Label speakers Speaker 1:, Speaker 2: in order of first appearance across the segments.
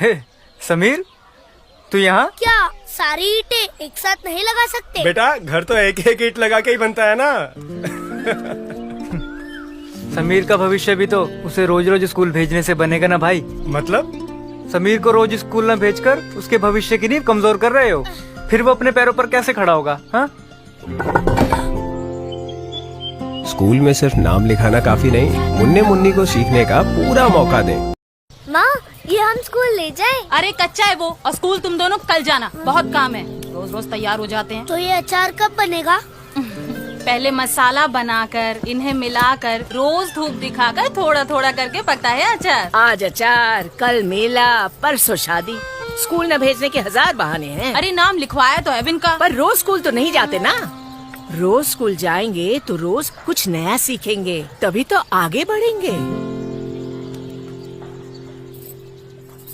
Speaker 1: हे समीर, तू यहाँ?
Speaker 2: क्या सारी ईंटें एक साथ नहीं लगा सकते?
Speaker 3: बेटा घर तो एक एक ईंट लगा के ही बनता है ना।
Speaker 1: समीर का भविष्य भी तो उसे रोज रोज स्कूल भेजने से बनेगा ना भाई।
Speaker 3: मतलब?
Speaker 1: समीर को रोज स्कूल न भेजकर उसके भविष्य की नींव कमजोर कर रहे हो। फिर वो अपने पैरों पर कैसे खड़ा होगा? हाँ?
Speaker 4: स्कूल में सिर्फ नाम लिखाना काफी नहीं, मुन्ने मुन्नी को सीखने का पूरा मौका दें।
Speaker 2: माँ, ये हम स्कूल ले जाएं?
Speaker 5: अरे कच्चा है वो, और स्कूल तुम दोनों कल जाना, बहुत काम है। रोज रोज तैयार हो जाते हैं।
Speaker 2: तो ये अचार कब बनेगा?
Speaker 5: पहले मसाला बनाकर, इन्हें मिलाकर, रोज धूप दिखाकर, थोड़ा थोड़ा करके पकता है अचार।
Speaker 6: आज अचार, कल मेला, परसों शादी। स्कूल न भेजने के 1000 बहाने हैं।
Speaker 5: अरे नाम लिखवाया तो है इनका।
Speaker 6: पर रोज स्कूल तो नहीं जाते ना। रोज स्कूल जाएंगे तो रोज कुछ नया सीखेंगे, तभी तो आगे बढ़ेंगे।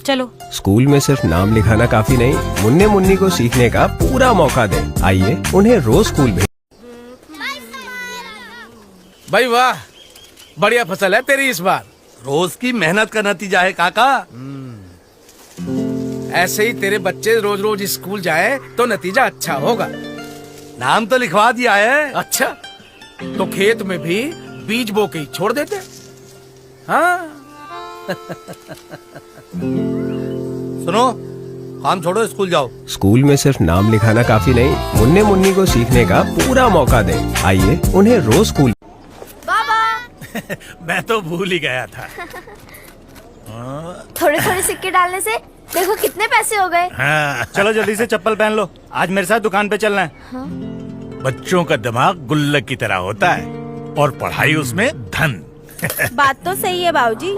Speaker 5: चलो।
Speaker 4: स्कूल में सिर्फ नाम लिखाना काफी नहीं, मुन्ने मुन्नी को सीखने का पूरा मौका दें। आइए उन्हें रोज स्कूल भेजें।
Speaker 7: भाई वाह, बढ़िया फसल है तेरी इस बार।
Speaker 8: रोज की मेहनत का नतीजा है काका।
Speaker 7: ऐसे ही तेरे बच्चे रोज रोज स्कूल जाए तो नतीजा अच्छा होगा।
Speaker 8: नाम तो लिखवा दिया है।
Speaker 7: अच्छा, तो खेत में भी बीज बो के ही छोड़ देते। हाँ।
Speaker 8: सुनो, काम छोड़ो, स्कूल जाओ।
Speaker 4: स्कूल में सिर्फ नाम लिखाना काफी नहीं, मुन्ने मुन्नी को सीखने का पूरा मौका दें। आइए उन्हें रोज स्कूल।
Speaker 8: मैं तो भूल ही गया था।
Speaker 2: थोड़े थोड़े सिक्के डालने से देखो कितने पैसे हो गए।
Speaker 8: हाँ।
Speaker 3: चलो जल्दी से चप्पल पहन लो, आज मेरे साथ दुकान पे चलना है।
Speaker 8: बच्चों का दिमाग गुल्लक की तरह होता है और पढ़ाई उसमें धन।
Speaker 5: बात तो सही है बाबूजी।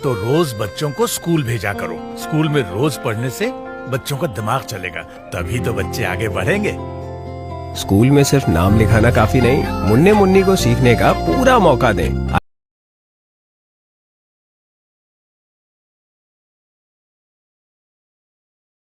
Speaker 8: तो रोज बच्चों को स्कूल भेजा करो। स्कूल में रोज पढ़ने से बच्चों का दिमाग चलेगा, तभी तो बच्चे आगे बढ़ेंगे।
Speaker 4: स्कूल में सिर्फ नाम लिखाना काफी नहीं, मुन्ने मुन्नी को सीखने का पूरा मौका दें।